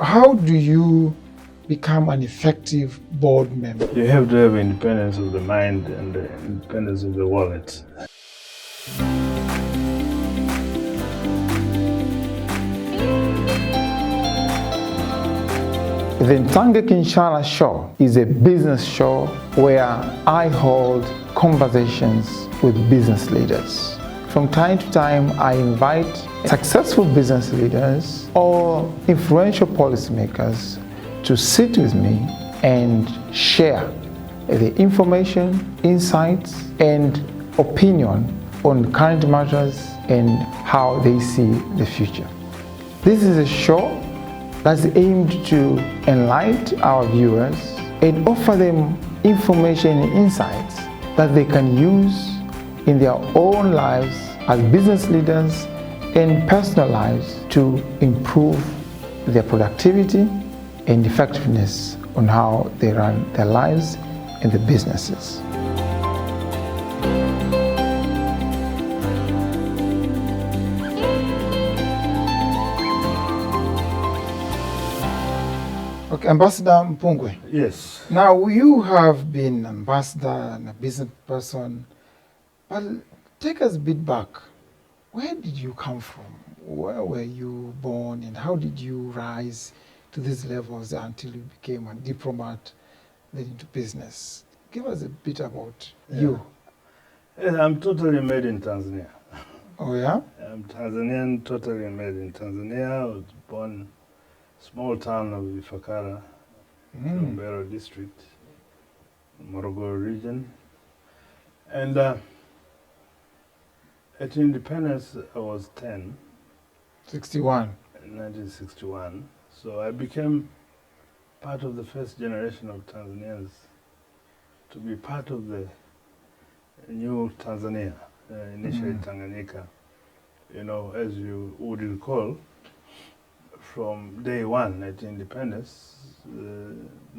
How do you become an effective board member? You have to have independence of the mind and the independence of the wallet. The Ntangeki Nshala show is a business show where I hold conversations with business leaders. From time to time, I invite successful business leaders or influential policymakers to sit with me and share the information, insights, and opinion on current matters and how they see the future. This is a show that's aimed to enlighten our viewers and offer them information and insights that they can use in their own lives as business leaders and personal lives to improve their productivity and effectiveness on how they run their lives and their businesses. Okay, Ambassador Mpungwe. Yes. Now, you have been ambassador and a business person, but take us a bit back. Where did you come from? Where were you born, and how did you rise to these levels until you became a diplomat, then into business? Give us a bit about you. Yeah, I'm totally made in Tanzania. Oh, yeah? I'm Tanzanian, totally made in Tanzania. I was born small town of Ifakara, Kilombero district, Morogoro region. And at independence, I was 10. 61. In 1961. So I became part of the first generation of Tanzanians to be part of the new Tanzania, initially Tanganyika. You know, as you would recall, from day one at independence,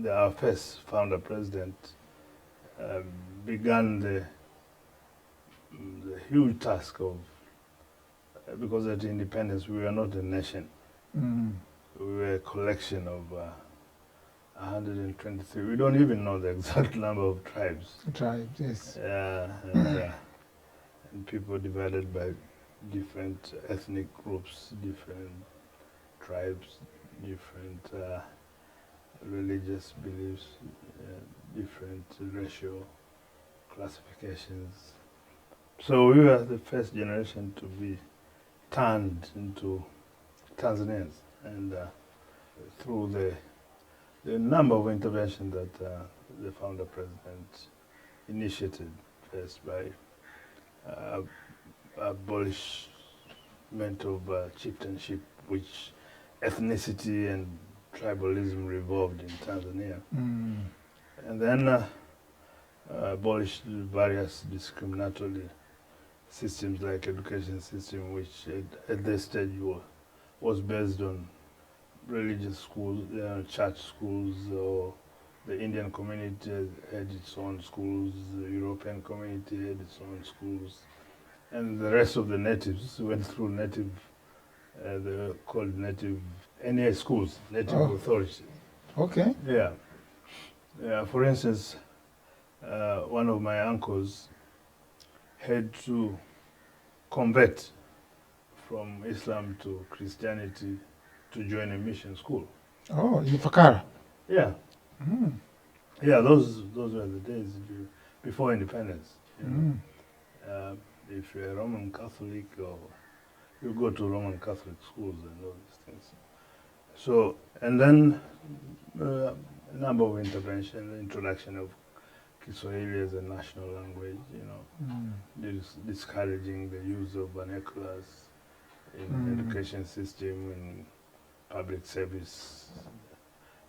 our first founder president began the huge task of, because at independence we were not a nation, we were a collection of 123. We don't even know the exact number of tribes. Tribes, yes. And people divided by different ethnic groups, different tribes, different religious beliefs, different racial classifications. So we were the first generation to be turned into Tanzanians, and through the number of interventions that the founder president initiated, first by abolishment of chieftainship, which ethnicity and tribalism revolved in Tanzania, and then abolished various discriminatory systems like education system, which at this stage was based on religious schools, church schools, or the Indian community had its own schools, the European community had its own schools, and the rest of the natives went through native, they were called native NA schools, native authorities. Okay. Yeah. For instance, one of my uncles had to convert from Islam to Christianity to join a mission school. Oh, in Ifakara? Yeah. Yeah, those were the days before independence. You know. If you're a Roman Catholic, or you go to Roman Catholic schools and all these things. So, and then a number of interventions, the introduction of Kiswahili as a national language, you know, discouraging the use of vernaculars in education system, in public service.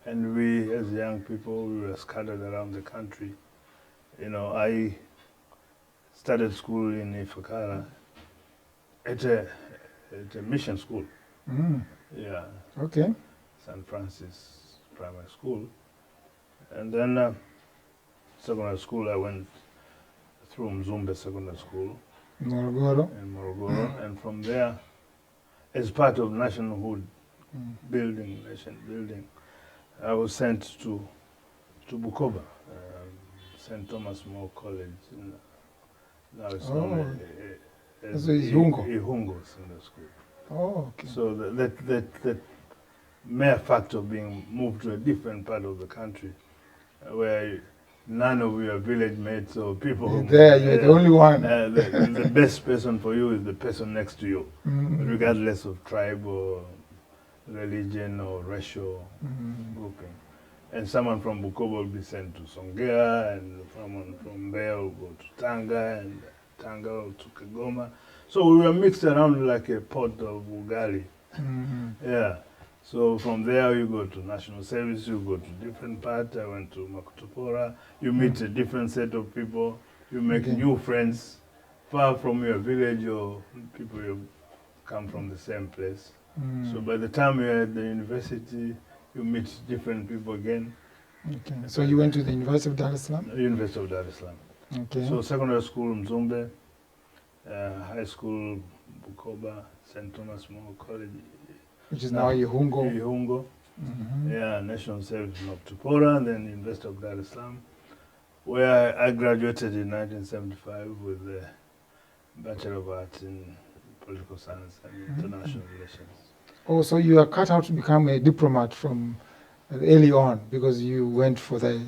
And we, as young people, we were scattered around the country. You know, I started school in Ifakara at a mission school. Yeah. Okay. St. Francis Primary School. And then secondary school, I went through Mzumbe Secondary School Morogoro. in Morogoro. And from there, as part of nationhood building, nation building, I was sent to Bukoba, St. Thomas More College. Now it's known as So it's Ihungo. Ihungo Senior School. Oh, okay. So that mere fact of being moved to a different part of the country, where none of your village mates or people There, you're the only one. the best person for you is the person next to you, regardless of tribe or religion or racial grouping. And someone from Bukoba will be sent to Songea, and someone from there will go to Tanga, and Tanga or to Kigoma. So we were mixed around like a pot of ugali. Yeah. So from there you go to national service, you go to different part. I went to Makutupora. You meet a different set of people. You make new friends far from your village or people you come from the same place. So by the time you're at the university, you meet different people again. Okay. So you went to the University of Dar es Salaam? University of Dar es Salaam. Okay. So secondary school Mzumbe, high school Bukoba, St. Thomas More College. Which is now Ihungo. Ihungo. Yeah, national service in Makutupora, and then University of Dar es Salaam, where I graduated in 1975 with a Bachelor of Arts in Political Science and International Relations. Oh, so you are cut out to become a diplomat from early on because you went for the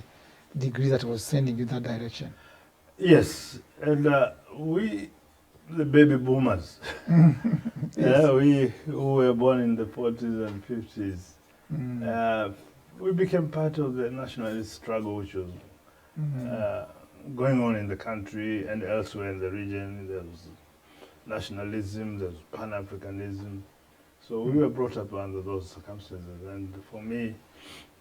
degree that was sending you that direction. Yes, and we, the baby boomers, Yes. we who were born in the 40s and 50s, we became part of the nationalist struggle which was going on in the country and elsewhere in the region. There was nationalism, there was Pan-Africanism. So we were brought up under those circumstances. And for me,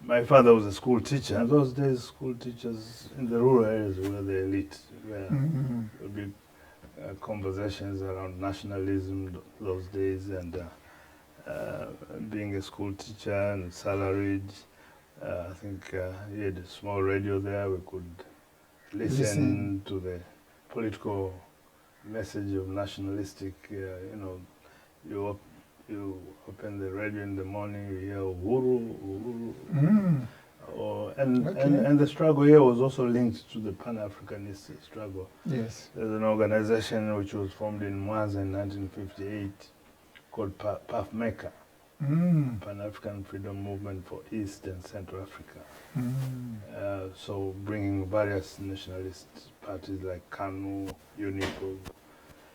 my father was a school teacher. In those days, school teachers in the rural areas were the elite, where there would be conversations around nationalism those days, and being a school teacher and salaried. I think he had a small radio there. We could listen to the political message of nationalistic, you open the radio in the morning, you hear Uhuru, Uhuru. And the struggle here was also linked to the Pan-Africanist struggle. Yes. There's an organization which was formed in Mwanza in 1958 called PAFMECA, Pan-African Freedom Movement for East and Central Africa. So bringing various nationalist parties like KANU, UNIP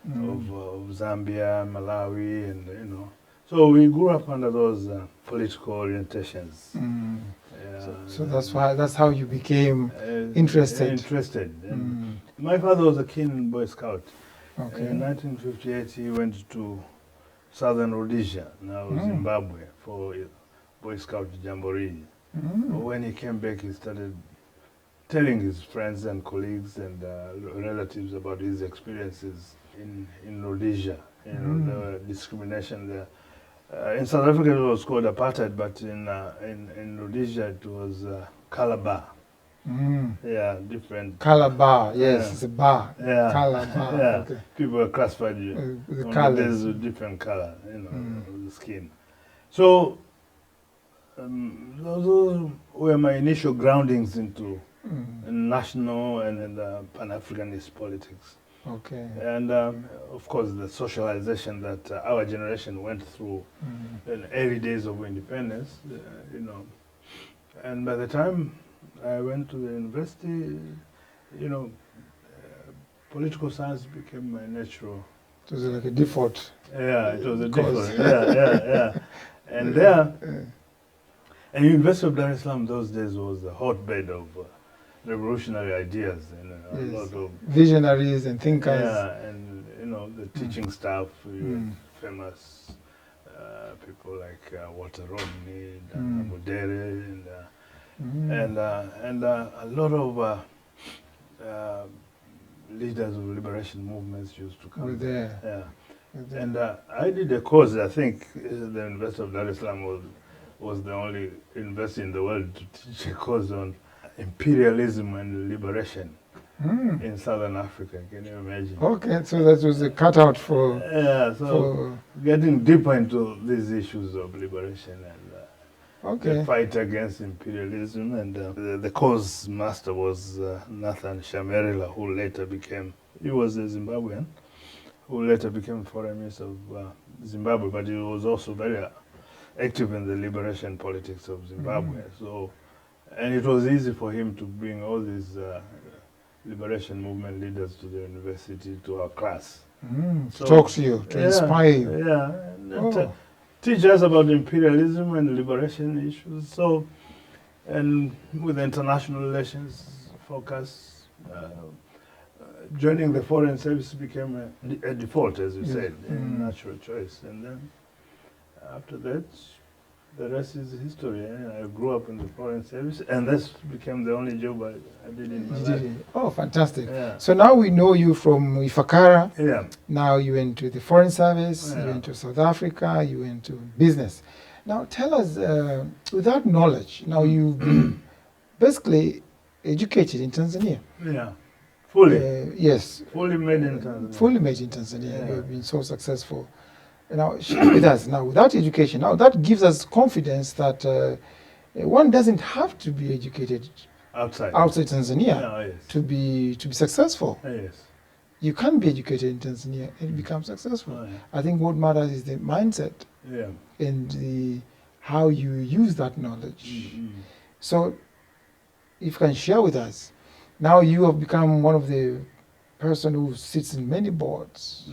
of Zambia, Malawi, and So we grew up under those political orientations. So that's how you became interested. And my father was a keen Boy Scout. Okay. In 1958, he went to Southern Rhodesia, now Zimbabwe, for Boy Scout Jamboree. When he came back, he started telling his friends and colleagues and relatives about his experiences in Rhodesia. There were discrimination there. In South Africa, it was called apartheid, but in Rhodesia, it was Calabar. Yeah, different. Calabar, yes, it's a bar. Yeah. Calabar. Yeah, Okay. people were classified The on colors. there's a different color, of the skin. So those were my initial groundings into national and Pan-Africanist politics. Okay. And of course, the socialization that our generation went through in the early days of independence, And by the time I went to the university, political science became my natural. It was like a default. Yeah, it was a course. default. Yeah. And there, and University of Dar es Salaam those days was a hotbed of revolutionary ideas and a lot of visionaries and thinkers. Yeah, and the teaching staff, famous people like Walter Rodney, Dan Mudere, and a lot of leaders of liberation movements used to come. Were there. Yeah. And I did a course. I think the University of Dar es Salaam was the only university in the world to teach a course on imperialism and liberation. in Southern Africa. Can you imagine? Okay, so that was a cutout for. Yeah, so getting deeper into these issues of liberation and Okay. the fight against imperialism, and the cause master was Nathan Shamerila, who later became, he was a Zimbabwean, who later became foreign minister of Zimbabwe, but he was also very active in the liberation politics of Zimbabwe. So, and it was easy for him to bring all these liberation movement leaders to the university, to our class. To talk to you, to inspire you. Yeah, and teach us about imperialism and liberation issues. So, and with international relations focus, joining the foreign service became a default, as you said, a natural choice. And then after that, the rest is history. I grew up in the foreign service, and this became the only job I did in my life. Oh, fantastic. Yeah. So now we know you from Ifakara. Yeah. Now you went to the foreign service, you went to South Africa, you went to business. Now tell us, with that knowledge, now you've been basically educated in Tanzania. Yeah. Fully. Yes. Fully made in Tanzania. Fully made in Tanzania. You've been so successful. Now, share with us now, without education, now that gives us confidence that one doesn't have to be educated outside Tanzania to be successful. Yes. You can be educated in Tanzania and become successful. I think what matters is the mindset and how you use that knowledge. So, if you can share with us, now you have become one of the person who sits in many boards.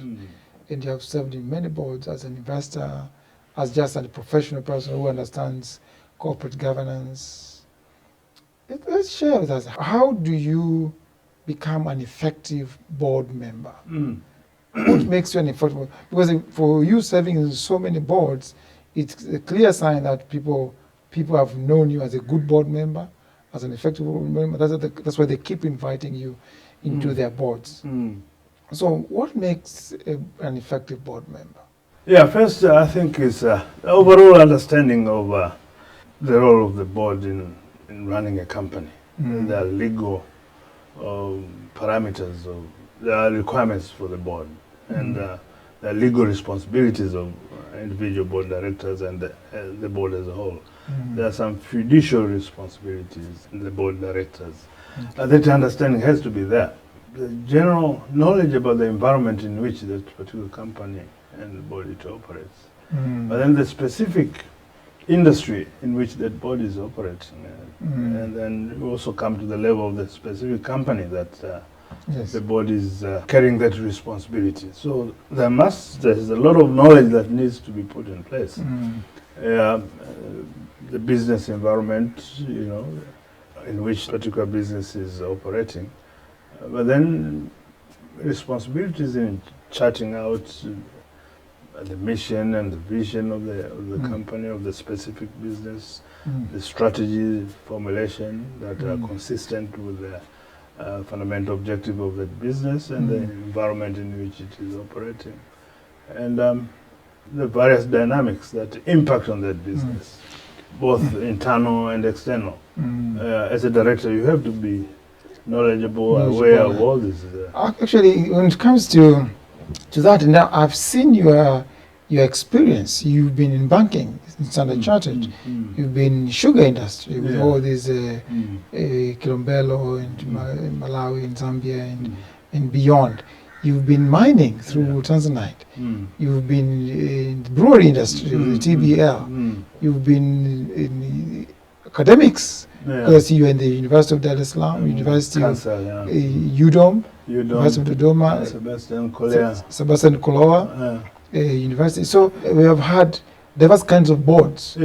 And you have served in many boards as an investor, as just a professional person who understands corporate governance. Let's share with us, how do you become an effective board member? What makes you an effective? Because for you serving in so many boards, it's a clear sign that people have known you as a good board member, as an effective board member. That's why they keep inviting you into their boards. So what makes an effective board member? Yeah, first I think is the overall understanding of the role of the board in running a company. There are legal parameters, there are requirements for the board, and there are legal responsibilities of individual board directors and the board as a whole. There are some fiduciary responsibilities in the board directors. That understanding has to be there. The general knowledge about the environment in which that particular company and body operates. But then the specific industry in which that body is operating. And then you also come to the level of the specific company that the body is carrying that responsibility. So there's a lot of knowledge that needs to be put in place. The business environment, in which particular business is operating. But then responsibilities in charting out the mission and the vision of the company, of the specific business, the strategy formulation that are consistent with the fundamental objective of that business and the environment in which it is operating. And the various dynamics that impact on that business, both internal and external. As a director, you have to be knowledgeable, aware of all this. Actually, when it comes to that, now I've seen your experience. You've been in banking, in Standard Chartered. You've been in sugar industry with all these Kilombero and Malawi and Zambia and beyond. You've been mining through Tanzanite. You've been in the brewery industry with the TBL. You've been in academics. Because you are in the University of Dar es Salaam, University of UDOM, University of Dodoma, Sebastian Koloa University. So we have had diverse kinds of boards.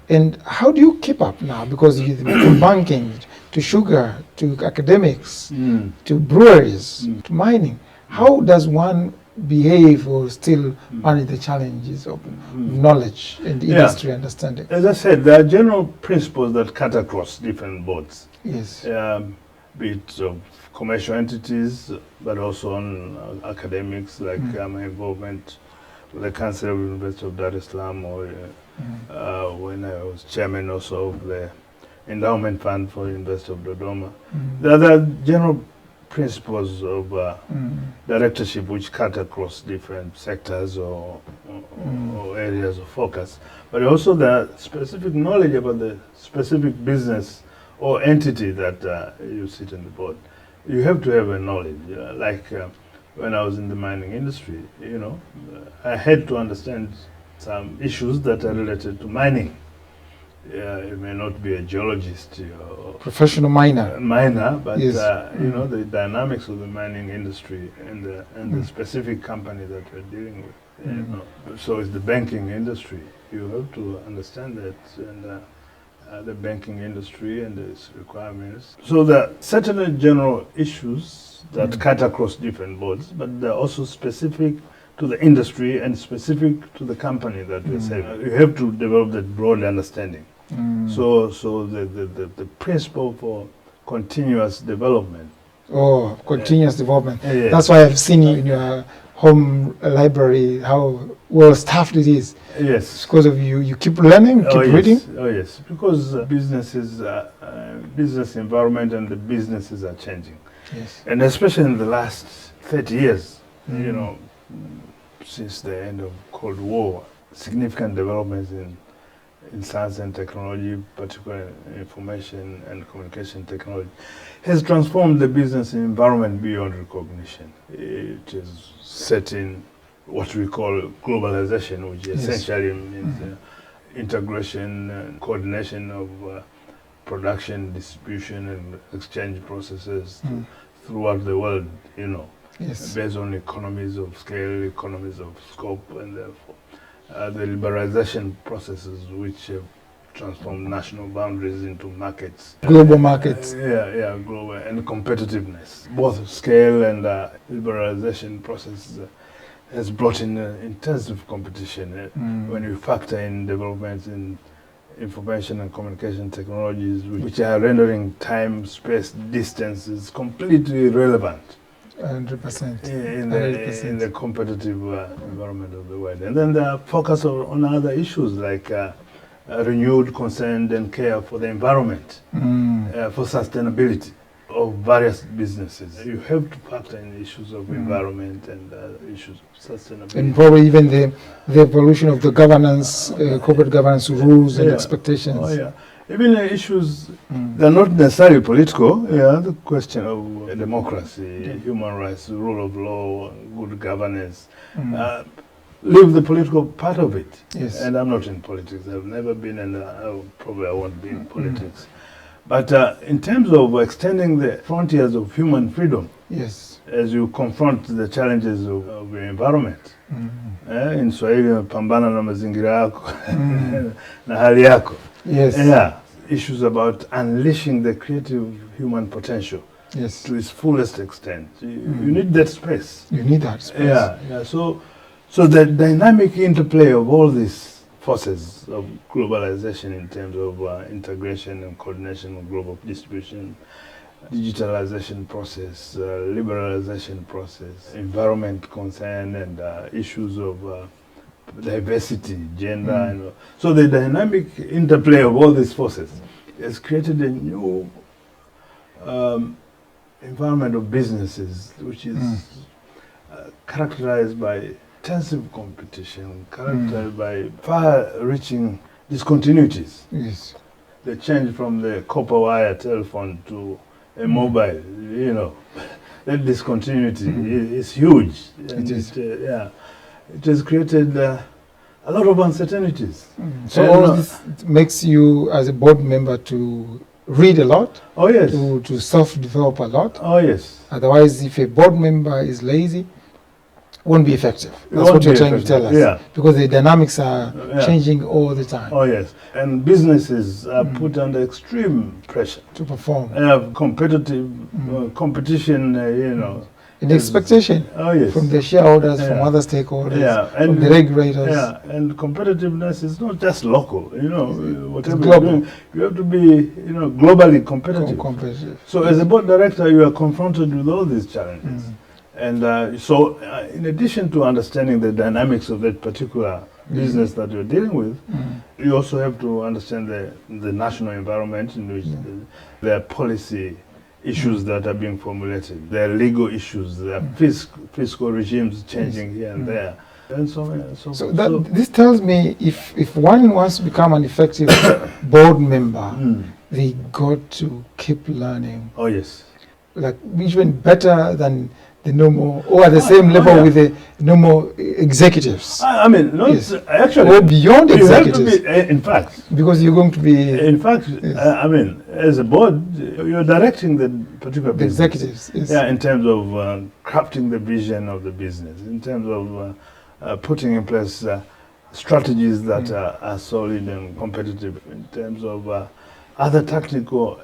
And how do you keep up now? Because you from banking to sugar to academics to breweries to mining. How does one behave or still manage the challenges of knowledge and industry understanding? As I said, there are general principles that cut across different boards. Yes. Be it of commercial entities, but also on academics, like my involvement with the Council of the University of Dar es Salaam, or when I was chairman also of the Endowment Fund for the University of Dodoma. There are general principles of directorship which cut across different sectors or areas of focus, but also the specific knowledge about the specific business or entity that you sit in the board. You have to have a knowledge. When I was in the mining industry, I had to understand some issues that are related to mining. You may not be a geologist or Professional miner. but Yes. the dynamics of the mining industry and the specific company that we're dealing with. So it's the banking industry. You have to understand that, and the banking industry and its requirements. So there are certain general issues that cut across different boards, but they're also specific to the industry and specific to the company that we're saving. You have to develop that broad understanding. So the principle for continuous development. Oh, continuous development. Yeah. That's why I've seen you in your home library, how well staffed it is. Yes. Because of you keep learning, keep reading. Oh yes, because business environment and the businesses are changing. Yes. And especially in the last 30 years, since the end of Cold War, significant developments in science and technology, particularly information and communication technology, has transformed the business environment beyond recognition. It is setting what we call globalization, which essentially means integration and coordination of production, distribution, and exchange processes throughout the world, based on economies of scale, economies of scope, and therefore the liberalization processes which have transformed national boundaries into markets. Global markets. Global and competitiveness. Both scale and liberalization processes has brought in intensive competition. When you factor in developments in information and communication technologies, which are rendering time, space, distances completely irrelevant. 100%. In the competitive environment of the world. And then the focus on other issues like renewed concern and care for the environment, for sustainability of various businesses. You have to factor in issues of environment and issues of sustainability. And probably even the evolution of the governance, corporate governance rules and expectations. Oh yeah. Even issues that are not necessarily political, the question of democracy, human rights, the rule of law, good governance, leave the political part of it. Yes. And I'm not in politics. I've never been, and probably I won't be in politics. But in terms of extending the frontiers of human freedom, yes, as you confront the challenges of the environment, in Swahili, pambana na mazingira yako na hali yako. Yes. Issues about unleashing the creative human potential to its fullest extent. You need that space. You need that space. So the dynamic interplay of all these forces of globalization in terms of integration and coordination of global distribution, digitalization process, liberalization process, environment concern, and issues of diversity, gender, and so the dynamic interplay of all these forces has created a new environment of businesses, which is characterized by intensive competition, characterized by far-reaching discontinuities. Yes. The change from the copper wire telephone to a mobile, that discontinuity is huge. And it is. It has created a lot of uncertainties. So all this makes you, as a board member, to read a lot. Oh yes. To self-develop a lot. Oh yes. Otherwise, if a board member is lazy, won't be effective. That's what you're trying to tell us. Yeah. Because the dynamics are changing all the time. Oh yes. And businesses are put under extreme pressure to perform. Have competitive competition. In expectation from the shareholders, from other stakeholders, from the regulators. And competitiveness is not just local, whatever you're doing, you have to be, globally competitive. So as a board director, you are confronted with all these challenges. And so in addition to understanding the dynamics of that particular business that you're dealing with, you also have to understand the national environment in which their policy issues that are being formulated. There are legal issues, there are fiscal regimes changing here and there. And so on and so forth. So this tells me if one wants to become an effective board member, they got to keep learning. Oh yes. Like even better than the normal, or at the same level with the normal executives. I mean, not actually. Or beyond executives. You have to be, in fact. Because you're going to be. In fact, I mean, as a board, you're directing the particular the business. Executives. Yes. Yeah, in terms of crafting the vision of the business, in terms of putting in place strategies that are solid and competitive, in terms of other technical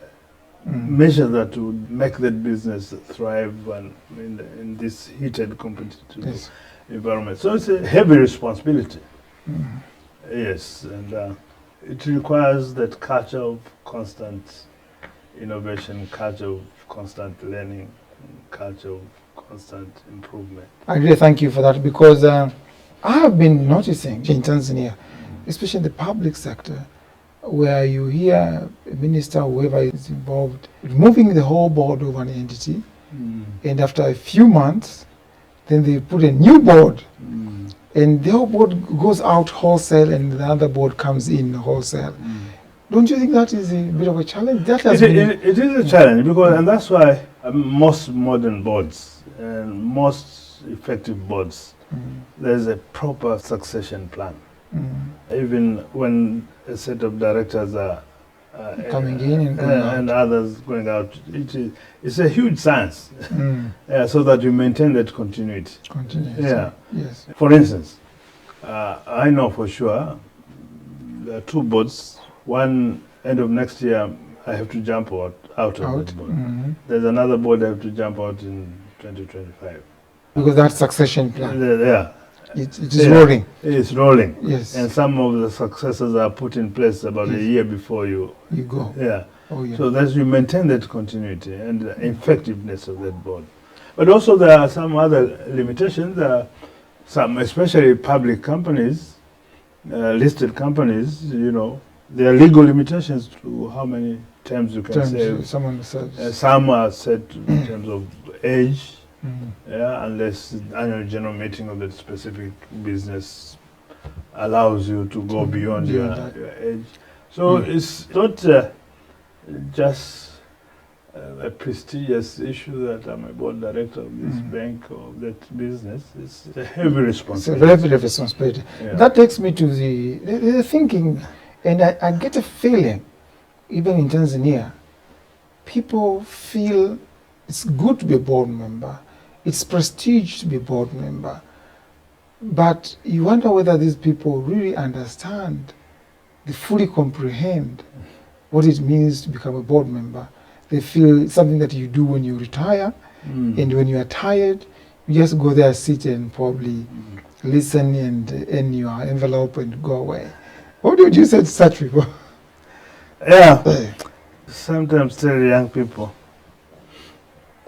measures that would make that business thrive and in this heated competitive environment. So it's a heavy responsibility. Yes, and it requires that culture of constant innovation, culture of constant learning, culture of constant improvement. I really thank you for that, because I have been noticing in Tanzania, especially in the public sector, where you hear a minister or whoever is involved removing the whole board of an entity, and after a few months, then they put a new board, and the whole board goes out wholesale and the other board comes in wholesale. Don't you think that is a bit of a challenge? That has been It is a challenge, because, and that's why most modern boards and most effective boards, there's a proper succession plan. Even when a set of directors are coming in and going and others going out, it's a huge science. So that you maintain that continuity. Yeah. Yes. For instance, I know for sure there are two boards. One, end of next year, I have to jump out of that board. There's another board I have to jump out in 2025. Because that succession plan, Yeah. it is rolling. It's rolling. Yes. And some of the successors are put in place about a year before you. You go. Yeah. Oh, yeah. So that you maintain that continuity and the effectiveness of that board. But also there are some other limitations. Some, especially public companies, listed companies, there are legal limitations to how many terms you can serve. Someone says. Some are set in terms of age. Unless the annual general meeting of the specific business allows you to go beyond your age. So it's not just a prestigious issue that I'm a board director of this bank or that business. It's a heavy responsibility. It's a heavy responsibility. Yeah. That takes me to the thinking, and I get a feeling, even in Tanzania, people feel it's good to be a board member. It's prestige to be a board member. But you wonder whether these people really understand, they fully comprehend what it means to become a board member. They feel it's something that you do when you retire, and when you are tired, you just go there, sit and probably listen and earn your envelope and go away. What would you say to such people? Yeah. Sometimes tell young people,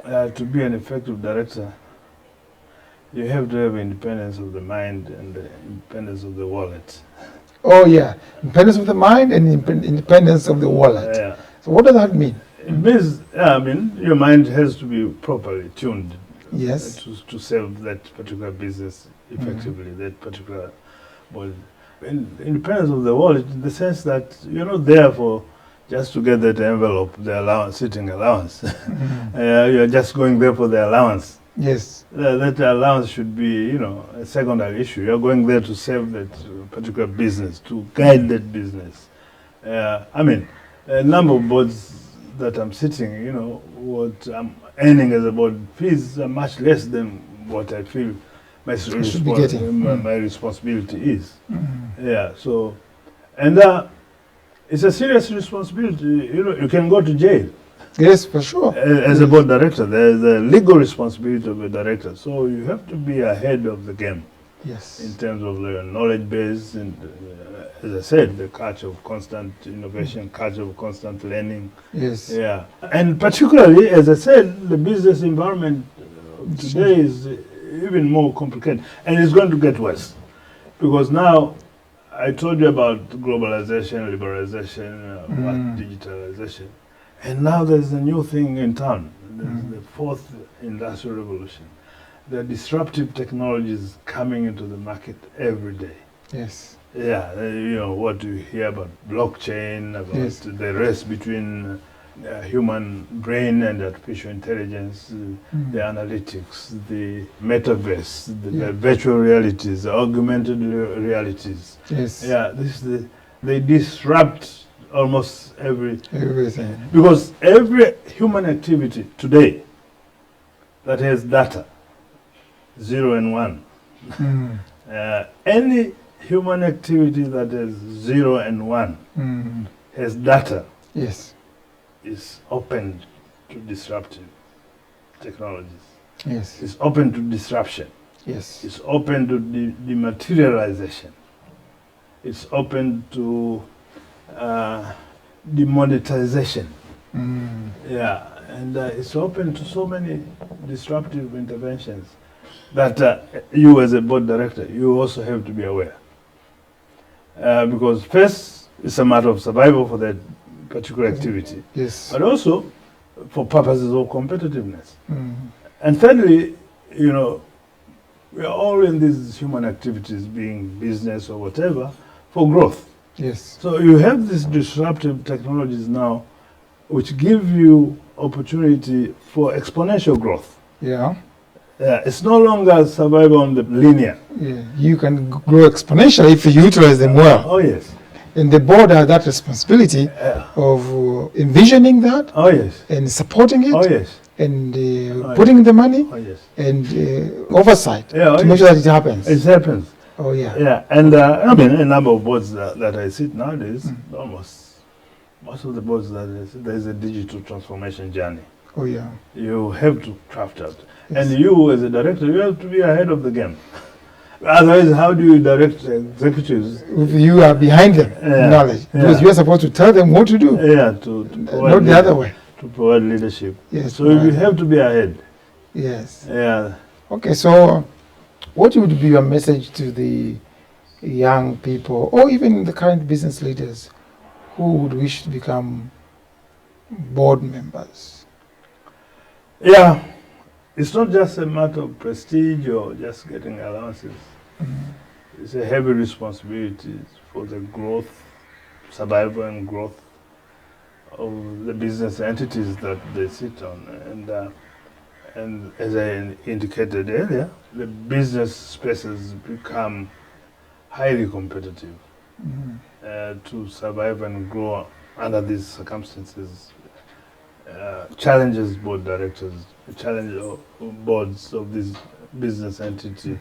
to be an effective director, you have to have independence of the mind and the independence of the wallet. Oh yeah, independence of the mind and independence of the wallet. Yeah. So what does that mean? It means, your mind has to be properly tuned. Yes. To serve that particular business effectively, that particular body. Independence of the wallet, in the sense that you're not there for just to get that envelope, the allowance, sitting allowance. You're just going there for the allowance. Yes. That allowance should be, a secondary issue. You're going there to serve that particular business, to guide that business. A number of boards that I'm sitting, what I'm earning as a board fees are much less than what I feel my responsibility is. Yeah, so, and it's a serious responsibility. You can go to jail. Yes, for sure. As a board director, there's a legal responsibility of a director. So you have to be ahead of the game. Yes. In terms of the knowledge base and, as I said, the culture of constant innovation, culture of constant learning. Yes. Yeah. And particularly, as I said, the business environment today is even more complicated. And it's going to get worse. Because now, I told you about globalization, liberalization, digitalization. And now there's a new thing in town. There's the fourth industrial revolution. There are disruptive technologies coming into the market every day. Yes. Yeah, what you hear about blockchain, about the race between human brain and artificial intelligence, the analytics, the metaverse, the virtual realities, the augmented realities. Yes. Yeah, they disrupt almost everything. Because every human activity today that has data, 0 and 1, any human activity that is 0 and 1 has data. Yes. Is open to disruptive technologies. Yes. It's open to disruption. Yes. It's open to dematerialization. It's open to demonetization. Yeah, and it's open to so many disruptive interventions that you as a board director, you also have to be aware. Because first, it's a matter of survival for that particular activity. Yes. But also for purposes of competitiveness. And thirdly, we are all in these human activities, being business or whatever, for growth. Yes. So you have these disruptive technologies now which give you opportunity for exponential growth. Yeah. It's no longer survival on the linear. Yeah. You can grow exponentially if you utilize them well. Oh, yes. And the board has that responsibility of envisioning that. Oh, yes. And supporting it. Oh, yes. And putting the money. Oh, yes. And oversight to make sure that it happens. It happens. Oh, yeah. Yeah, and a number of boards that I sit nowadays, most of the boards that I sit, there's a digital transformation journey. Oh, yeah. You have to craft out. Yes. And you, as a director, you have to be ahead of the game. Otherwise, how do you direct executives? If you are behind them, knowledge. Because you are supposed to tell them what to do. Yeah, to provide not the other way. To provide leadership. Yes. So you have to be ahead. Yes. Yeah. Okay, so what would be your message to the young people, or even the current business leaders who would wish to become board members? Yeah. It's not just a matter of prestige or just getting allowances. It's a heavy responsibility for the growth, survival and growth of the business entities that they sit on. And as I indicated earlier, the business spaces become highly competitive to survive and grow under these circumstances. Challenges board directors, challenge boards of this business entity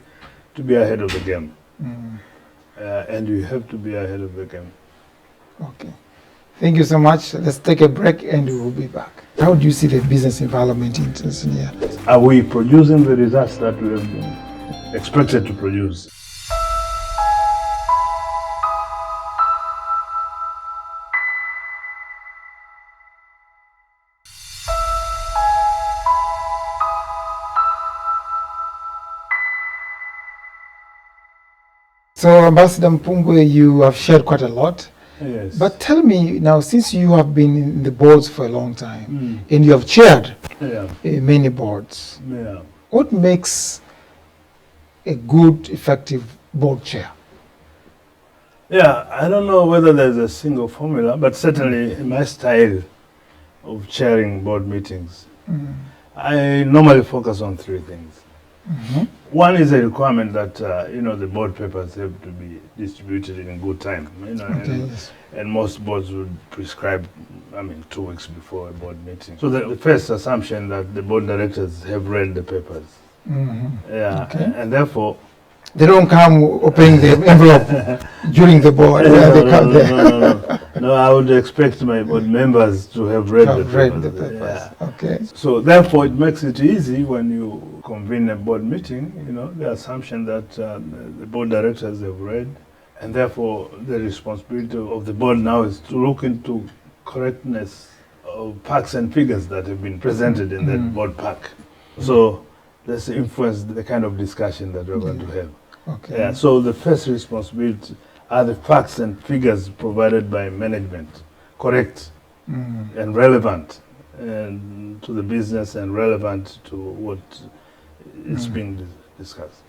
to be ahead of the game. And you have to be ahead of the game. Okay. Thank you so much. Let's take a break and we will be back. How do you see the business environment in Tanzania? Are we producing the results that we have been expected to produce? So, Ambassador Mpungwe, you have shared quite a lot. Yes. But tell me now, since you have been in the boards for a long time and you have chaired many boards, what makes a good, effective board chair? Yeah, I don't know whether there's a single formula, but certainly in my style of chairing board meetings, I normally focus on three things. One is a requirement that the board papers have to be distributed in good time. And most boards would prescribe, 2 weeks before a board meeting. So the first assumption that the board directors have read the papers. And therefore they don't come opening the envelope during the board. No, I would expect my board members to have read the papers. Yeah. Okay. So therefore, it makes it easy when you convene a board meeting. The assumption that the board directors have read, and therefore the responsibility of the board now is to look into correctness of facts and figures that have been presented in that board pack. So let's influence the kind of discussion that we're going to have. Okay. Yeah, so the first responsibility are the facts and figures provided by management, correct and relevant and to the business and relevant to what is being discussed.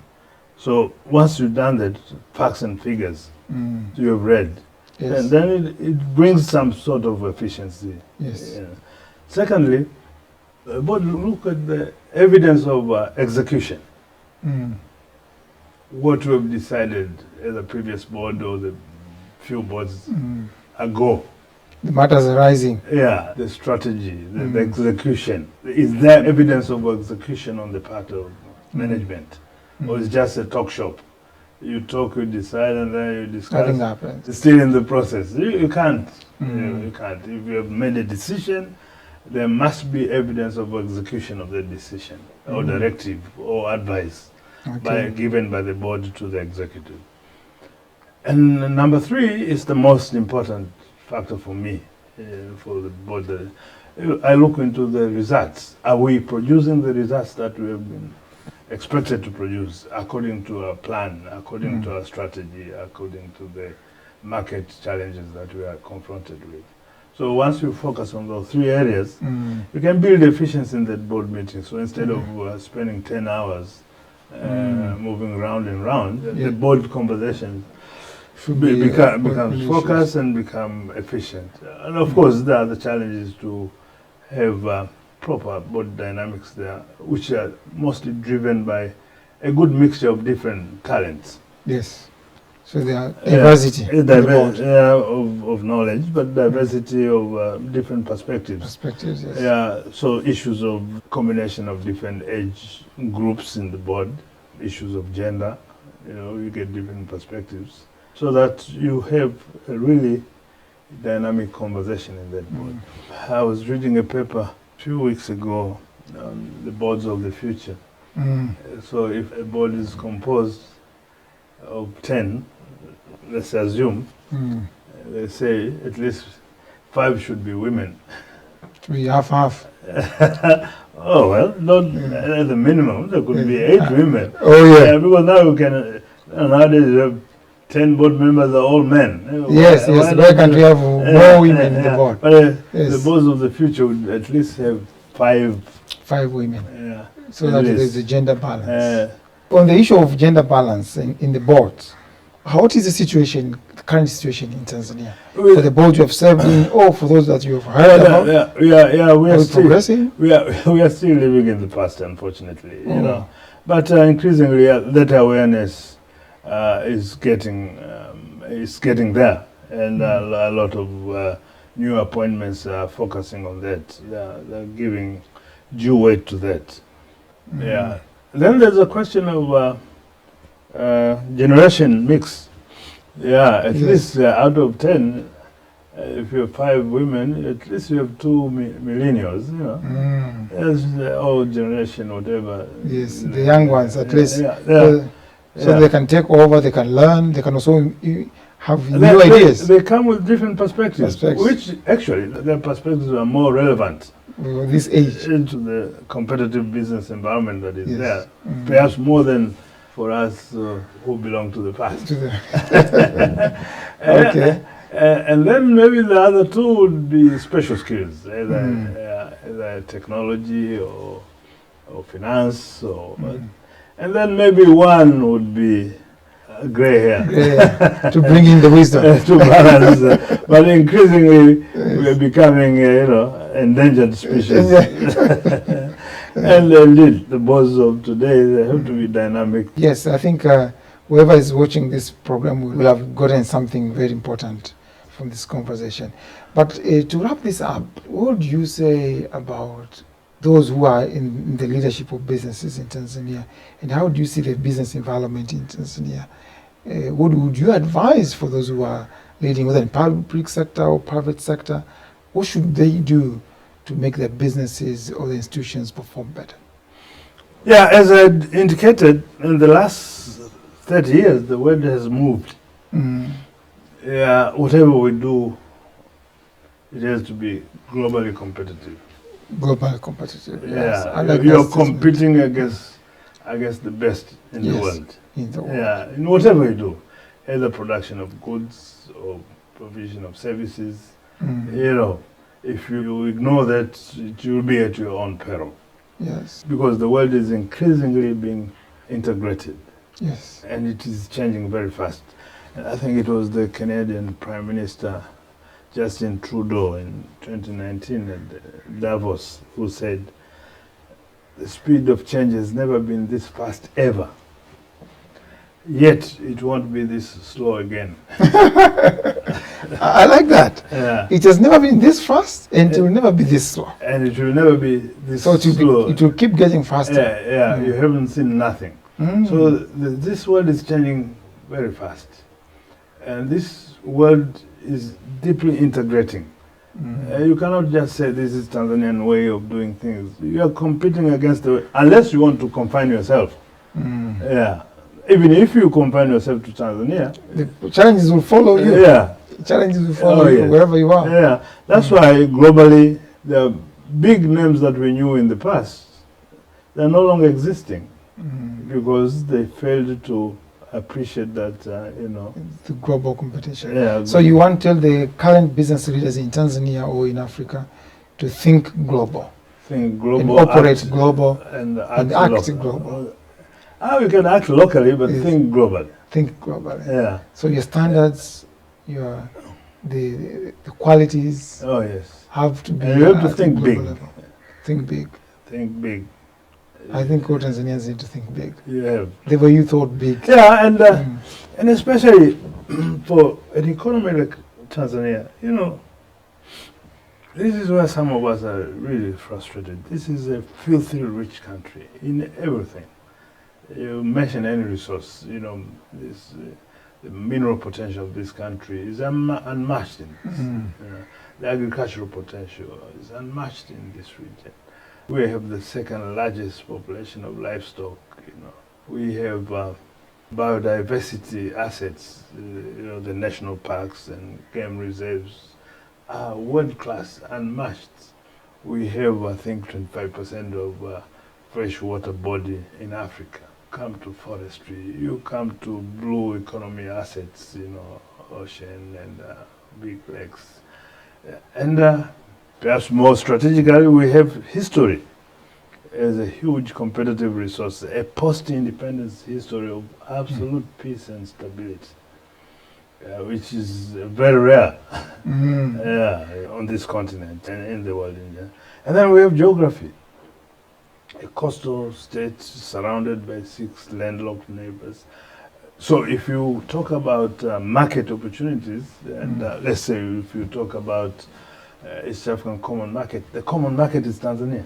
So once you've done that, facts and figures you have read, Yes. and then it brings some sort of efficiency. Yes. Yeah. Secondly, but look at the evidence of execution. What we have decided at the previous board or the few boards ago. The matters arising. Yeah, the strategy, the execution. Is there evidence of execution on the part of management? Or is just a talk shop? You talk, you decide, and then you discuss. Nothing happens. It's still in the process. You can't. You can't. If you have made a decision, there must be evidence of execution of the decision, or directive, or advice given by the board to the executive. And number 3 is the most important factor for me, for the board. I look into the results. Are we producing the results that we have been expected to produce according to our plan, according to our strategy, according to the market challenges that we are confronted with? So once you focus on those 3 areas, you can build efficiency in that board meeting. So instead of spending 10 hours moving round and round, the board conversation should become focused and become efficient. And of course, there are the challenges to have proper board dynamics there, which are mostly driven by a good mixture of different talents. Yes. So there are diversity in the board. Of knowledge, but diversity of different perspectives. Perspectives, yes. Yeah, so issues of combination of different age groups in the board, issues of gender, you get different perspectives, so that you have a really dynamic conversation in that board. I was reading a paper a few weeks ago on the boards of the future. So if a board is composed of 10, let's assume, they say at least 5 should be women. We half. Oh, well, not at the minimum. There could be 8 women. Oh, yeah. Because now we can, nowadays you have 10 board members are all men. Yes, why can't we have more women in the board? But the boards of the future would at least have 5 women. Yeah. So At that least. there's a gender balance. On the issue of gender balance in the board, what is the current situation in Tanzania? For the board you have served in, or for those that you have heard about? We are still progressing? we are still living in the past, unfortunately. You know, but increasingly that awareness is getting there, and a lot of new appointments are focusing on that. They're giving due weight to that. Yeah. Then there's a question of generation mix. Yeah, at least out of 10, if you have 5 women, at least you have 2 millennials, As the old generation, whatever. Yes, the young ones at least. So they can take over, they can learn, they can also have new They- ideas. They come with different perspectives, which actually their perspectives are more relevant This age. into the competitive business environment that is there, perhaps more than for us who belong to the past. Okay. And then maybe the other 2 would be special skills, either technology or finance, and then maybe 1 would be gray hair. To bring in the wisdom. To balance. But increasingly, we're becoming, endangered species. And indeed, the boards of today, they have to be dynamic. Yes, I think whoever is watching this program will have gotten something very important from this conversation. But to wrap this up, what would you say about those who are in the leadership of businesses in Tanzania, and how do you see the business environment in Tanzania? What would you advise for those who are leading, whether in public sector or private sector? What should they do to make their businesses or the institutions perform better? Yeah, as I indicated, in the last 30 years, the world has moved. Yeah, whatever we do, it has to be globally competitive. Globally competitive. Yes. I Yeah, like you're that competing against the best in the world. in the world. Yeah, in whatever you do, either production of goods or provision of services, If you ignore that, it will be at your own peril. Yes. Because the world is increasingly being integrated. Yes. And it is changing very fast. And I think it was the Canadian Prime Minister Justin Trudeau in 2019 at Davos who said, the speed of change has never been this fast ever. Yet it won't be this slow again. I like that. Yeah. It has never been this fast, and it will never be this slow. And it will never be this So slow. it will keep getting faster. Yeah, you haven't seen nothing. So this world is changing very fast. And this world is deeply integrating. You cannot just say this is Tanzanian way of doing things. You are competing against the way, unless you want to confine yourself. Yeah. Even if you confine yourself to Tanzania, the challenges will follow you. Yeah. Challenges will follow you wherever you are. Yeah. That's why globally the big names that we knew in the past, they're no longer existing because they failed to appreciate that, The global competition. Yeah. So you want to tell the current business leaders in Tanzania or in Africa to think global. Think global. And operate global. And act local. global. We can act locally, but think globally. Think globally. Yeah. So your standards, the qualities have to be. And you have to think big. Level. Think big. Think big. I think all Tanzanians need to think big. Yeah. The way you thought big. Yeah, and especially for an economy like Tanzania, this is where some of us are really frustrated. This is a filthy rich country in everything. You mention any resource, the mineral potential of this country is unmatched in this. The agricultural potential is unmatched in this region. We have the second largest population of livestock. We have biodiversity assets. The national parks and game reserves are world class, unmatched. We have, I think, 25% of freshwater body in Africa. Come to forestry, you come to blue economy assets, ocean and big lakes. And perhaps more strategically, we have history as a huge competitive resource, a post-independence history of absolute peace and stability, which is very rare on this continent and in the world in general. And then we have geography. A coastal state surrounded by 6 landlocked neighbors. So if you talk about market opportunities, and let's say if you talk about East African Common Market, the common market is Tanzania.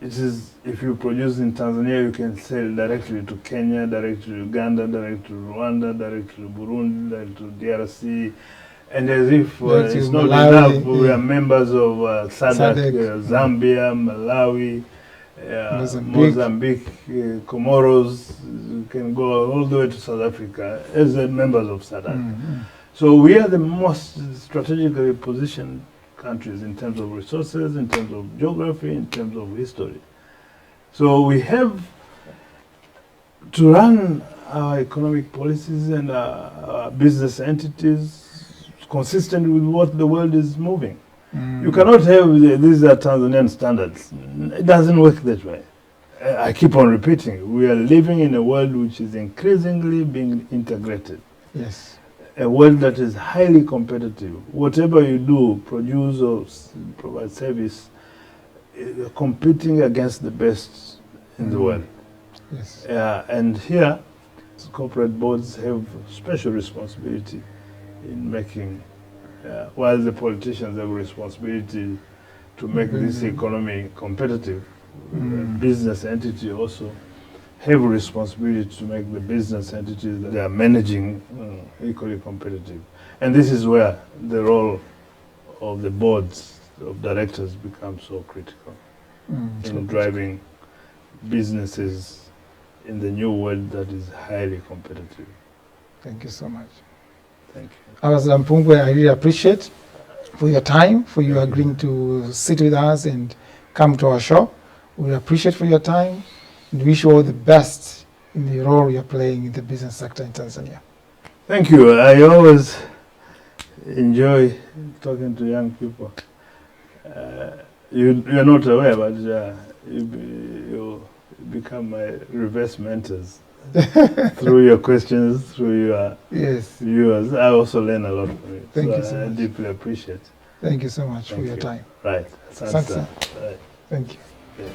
It is, if you produce in Tanzania, you can sell directly to Kenya, directly to Uganda, directly to Rwanda, directly to Burundi, directly to DRC. And as if it's not enough, we are members of SADC, Zambia, Malawi, Mozambique, Comoros. You can go all the way to South Africa as members of SADC. So we are the most strategically positioned countries in terms of resources, in terms of geography, in terms of history. So we have to run our economic policies and our business entities consistent with what the world is moving. You cannot have these are Tanzanian standards. It doesn't work that way. I keep on repeating, we are living in a world which is increasingly being integrated. Yes. A world that is highly competitive. Whatever you do, produce or provide service, you're competing against the best in the world. Yes. And here, corporate boards have special responsibility in making, while the politicians have responsibility to make this economy competitive, business entity also have a responsibility to make the business entities that they are managing equally competitive. And this is where the role of the boards of directors becomes so critical in driving businesses in the new world that is highly competitive. Thank you so much. Thank you. Mpungwe, I really appreciate for your time, for you agreeing to sit with us and come to our show. We appreciate for your time and wish you all the best in the role you're playing in the business sector in Tanzania. Thank you. I always enjoy talking to young people. you're not aware, but you become my reverse mentors through your questions, through your Yes. viewers. I also learn a lot from you. Thank you so I much. deeply appreciate. Thank you so much Thank for your you. time. Right. Asante. Right. Thank you. Yeah.